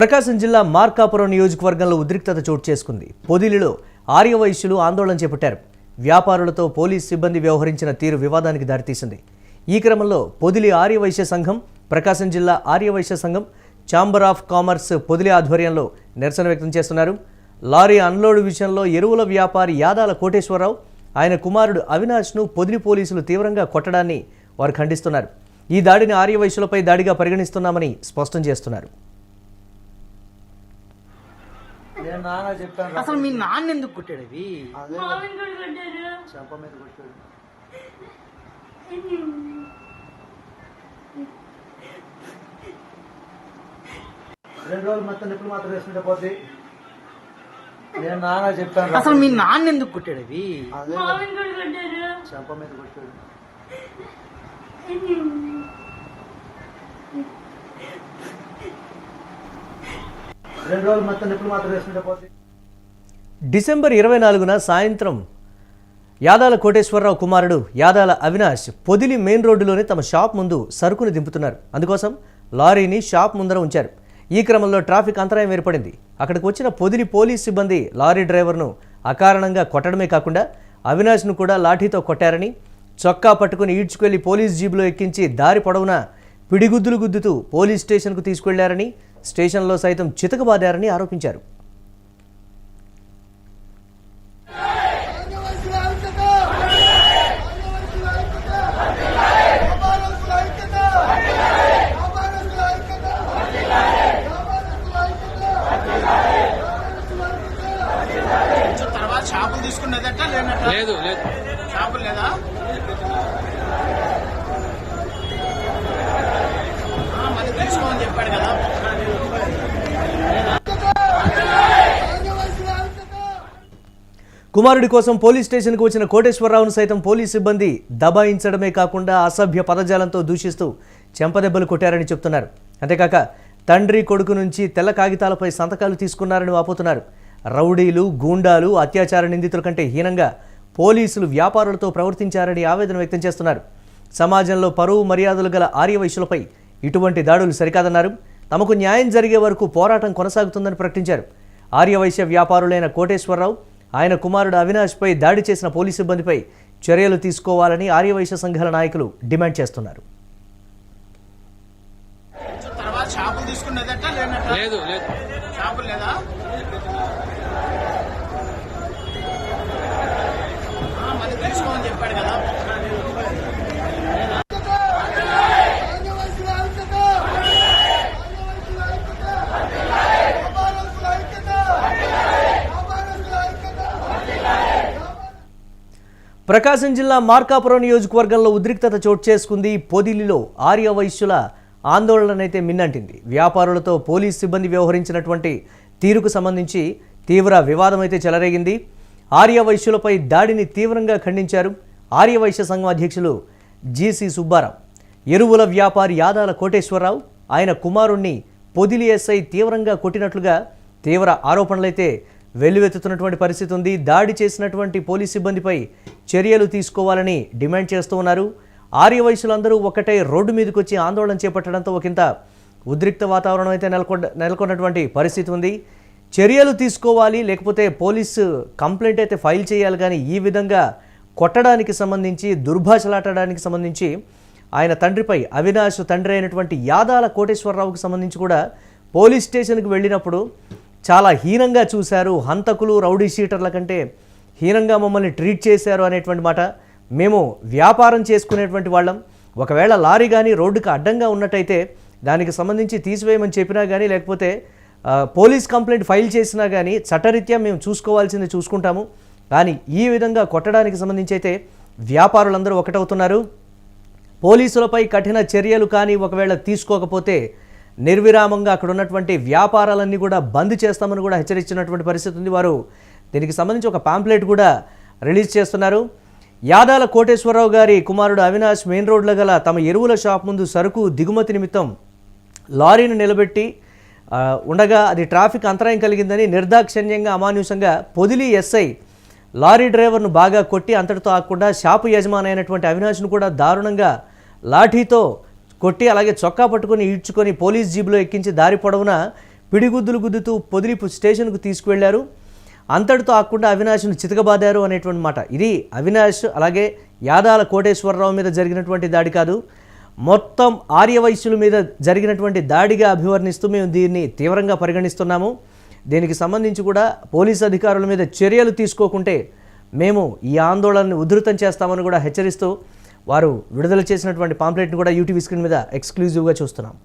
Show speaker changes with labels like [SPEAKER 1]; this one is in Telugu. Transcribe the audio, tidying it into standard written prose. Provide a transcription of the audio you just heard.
[SPEAKER 1] ప్రకాశం జిల్లా మార్కాపురం నియోజకవర్గంలో ఉద్రిక్తత చోటు చేసుకుంది. పొదిలిలో ఆర్యవైశ్యులు ఆందోళన చేపట్టారు. వ్యాపారులతో పోలీస్ సిబ్బంది వ్యవహరించిన తీరు వివాదానికి దారితీసింది. ఈ క్రమంలో పొదిలి ఆర్యవైశ్య సంఘం, ప్రకాశం జిల్లా ఆర్యవైశ్య సంఘం, ఛాంబర్ ఆఫ్ కామర్స్ పొదిలి ఆధ్వర్యంలో నిరసన వ్యక్తం చేస్తున్నారు. లారీ అన్లోడ్ విషయంలో ఎరువుల వ్యాపారి యాదాల కోటేశ్వరరావు, ఆయన కుమారుడు అవినాష్ను పొదిలి పోలీసులు తీవ్రంగా కొట్టడాన్ని వారు ఖండిస్తున్నారు. ఈ దాడిని ఆర్యవైశ్యులపై దాడిగా పరిగణిస్తున్నామని స్పష్టం చేస్తున్నారు.
[SPEAKER 2] అసలు మీ నాన్న ఎందుకు కొట్టాడు? అవి
[SPEAKER 3] చెంప మీద కొట్టాడు. రెండు రోజులు మొత్తం నిప్పులు మాత్రం వేసుకుంటే పోతే నేను నాన్న చెప్పాను.
[SPEAKER 2] అసలు మీ నాన్న ఎందుకు కొట్టాడు? అవి
[SPEAKER 3] చెంప మీద కొట్టాడు. రెండు రోజులు మొత్తం నిప్పులు మాత్రం వేసుకుంటే పోతే.
[SPEAKER 1] డిసెంబర్ 24న సాయంత్రం యాదాల కోటేశ్వరరావు కుమారుడు యాదాల అవినాష్ పొదిలి మెయిన్ రోడ్డులోనే తమ షాప్ ముందు సరుకును దింపుతున్నారు. అందుకోసం లారీని షాప్ ముందర ఉంచారు. ఈ క్రమంలో ట్రాఫిక్ అంతరాయం ఏర్పడింది. అక్కడికి వచ్చిన పొదిలి పోలీస్ సిబ్బంది లారీ డ్రైవర్ను అకారణంగా కొట్టడమే కాకుండా అవినాష్ను కూడా లాఠీతో కొట్టారని, చొక్కా పట్టుకుని ఈడ్చుకెళ్లి పోలీస్ జీబులో ఎక్కించి దారి పొడవునా పిడిగుద్దులు గుద్దుతూ పోలీస్ స్టేషన్కు తీసుకెళ్లారని, స్టేషన్లో సైతం చితకబాదారని ఆరోపించారు.
[SPEAKER 2] షాపులు తీసుకున్నదట లేదు షాపులు లేదా? మళ్ళీ తీసుకోమని చెప్పాడు కదా.
[SPEAKER 1] కుమారుడి కోసం పోలీస్ స్టేషన్కు వచ్చిన కోటేశ్వరరావును సైతం పోలీస్ సిబ్బంది దబాయించడమే కాకుండా అసభ్య పదజాలంతో దూషిస్తూ చెంపదెబ్బలు కొట్టారని చెప్తున్నారు. అంతేకాక తండ్రి కొడుకు నుంచి తెల్ల కాగితాలపై సంతకాలు తీసుకున్నారని వాపోతున్నారు. రౌడీలు, గూండాలు, అత్యాచార నిందితుల కంటే హీనంగా పోలీసులు వ్యాపారులతో ప్రవర్తించారని ఆవేదన వ్యక్తం చేస్తున్నారు. సమాజంలో పరువు మర్యాదలు గల ఆర్యవైశ్యులపై ఇటువంటి దాడులు సరికాదన్నారు. తమకు న్యాయం జరిగే వరకు పోరాటం కొనసాగుతుందని ప్రకటించారు. ఆర్యవైశ్య వ్యాపారులైన కోటేశ్వరరావు, ఆయన కుమారుడు అవినాష్పై దాడి చేసిన పోలీసు సిబ్బందిపై చర్యలు తీసుకోవాలని ఆర్యవైశ్య సంఘాల నాయకులు డిమాండ్ చేస్తున్నారు.
[SPEAKER 2] షాపులు తీసుకున్నదట లేదు షాపులు లేదా? మళ్ళీ తీసుకోమని చెప్పాడు కదా.
[SPEAKER 1] ప్రకాశం జిల్లా మార్కాపురం నియోజకవర్గంలో ఉద్రిక్తత చోటు చేసుకుంది. పొదిలిలో ఆర్యవైశ్యుల ఆందోళనైతే మిన్నంటింది. వ్యాపారులతో పోలీస్ సిబ్బంది వ్యవహరించినటువంటి తీరుకు సంబంధించి తీవ్ర వివాదం అయితే చెలరేగింది. ఆర్యవైశ్యులపై దాడిని తీవ్రంగా ఖండించారు ఆర్యవైశ్య సంఘం అధ్యక్షులు జీసీ సుబ్బారావు. ఎరువుల వ్యాపారి యాదాల కోటేశ్వరరావు, ఆయన కుమారుణ్ణి పొదిలి ఎస్ఐ తీవ్రంగా కొట్టినట్లుగా తీవ్ర ఆరోపణలైతే వెల్లువెత్తుతున్నటువంటి పరిస్థితి ఉంది. దాడి చేసినటువంటి పోలీస్ సిబ్బందిపై చర్యలు తీసుకోవాలని డిమాండ్ చేస్తూ ఉన్నారు. ఆర్యవైశ్యులందరూ ఒకటే రోడ్డు మీదకి వచ్చి ఆందోళన చేపట్టడంతో ఒకంత ఉద్రిక్త వాతావరణం అయితే నెలకొన్నటువంటి పరిస్థితి ఉంది. చర్యలు తీసుకోవాలి, లేకపోతే పోలీసు కంప్లైంట్ అయితే ఫైల్ చేయాలి. కానీ ఈ విధంగా కొట్టడానికి సంబంధించి, దుర్భాషలాడడానికి సంబంధించి ఆయన తండ్రిపై, అవినాష్ తండ్రి అయినటువంటి యాదాల కోటేశ్వరరావుకు సంబంధించి కూడా పోలీస్ స్టేషన్కి వెళ్ళినప్పుడు చాలా హీనంగా చూశారు. హంతకులు, రౌడీ షీటర్ల కంటే హీనంగా మమ్మల్ని ట్రీట్ చేశారు అనేటువంటి మాట. మేము వ్యాపారం చేసుకునేటువంటి వాళ్ళం, ఒకవేళ లారీ కానీ రోడ్డుకు అడ్డంగా ఉన్నట్టయితే దానికి సంబంధించి తీసివేయమని చెప్పినా కానీ, లేకపోతే పోలీస్ కంప్లైంట్ ఫైల్ చేసినా కానీ చట్టరీత్యా మేము చూసుకోవాల్సింది చూసుకుంటాము. కానీ ఈ విధంగా కొట్టడానికి సంబంధించి అయితే వ్యాపారులందరూ ఒకటవుతున్నారు. పోలీసులపై కఠిన చర్యలు కానీ ఒకవేళ తీసుకోకపోతే నిర్విరామంగా అక్కడ ఉన్నటువంటి వ్యాపారాలన్నీ కూడా బంద్ చేస్తామని కూడా హెచ్చరించినటువంటి పరిస్థితి ఉంది. వారు దీనికి సంబంధించి ఒక పాంప్లెట్ కూడా రిలీజ్ చేస్తున్నారు. యాదాల కోటేశ్వరరావు గారి కుమారుడు అవినాష్ మెయిన్ రోడ్లో గల తమ ఎరువుల షాప్ ముందు సరుకు దిగుమతి నిమిత్తం లారీని నిలబెట్టి ఉండగా అది ట్రాఫిక్ అంతరాయం కలిగిందని నిర్దాక్షిణ్యంగా, అమానుషంగా పొదిలి ఎస్ఐ లారీ డ్రైవర్ను బాగా కొట్టి అంతటితో ఆగకుండా షాపు యజమాని అయినటువంటి అవినాష్ను కూడా దారుణంగా లాఠీతో కొట్టి అలాగే చొక్కా పట్టుకొని ఈడ్చుకొని పోలీస్ జీబులో ఎక్కించి దారి పొడవునా పిడిగుద్దులు గుద్దుతూ పొదిలి స్టేషన్కు తీసుకువెళ్లారు. అంతటితో ఆకుండా అవినాష్ను చితకబాదారు అనేటువంటి మాట. ఇది అవినాష్ అలాగే యాదాల కోటేశ్వరరావు మీద జరిగినటువంటి దాడి కాదు, మొత్తం ఆర్యవైశ్యుల మీద జరిగినటువంటి దాడిగా అభివర్ణిస్తూ మేము దీన్ని తీవ్రంగా పరిగణిస్తున్నాము. దీనికి సంబంధించి కూడా పోలీసు అధికారుల మీద చర్యలు తీసుకోకుంటే మేము ఈ ఆందోళనని ఉధృతం చేస్తామని కూడా హెచ్చరిస్తూ వారు విడుదల చేసినటువంటి పాంప్లెట్ని కూడా యూటీవీ స్క్రీన్ మీద ఎక్స్క్లూజివ్గా చూస్తున్నాం.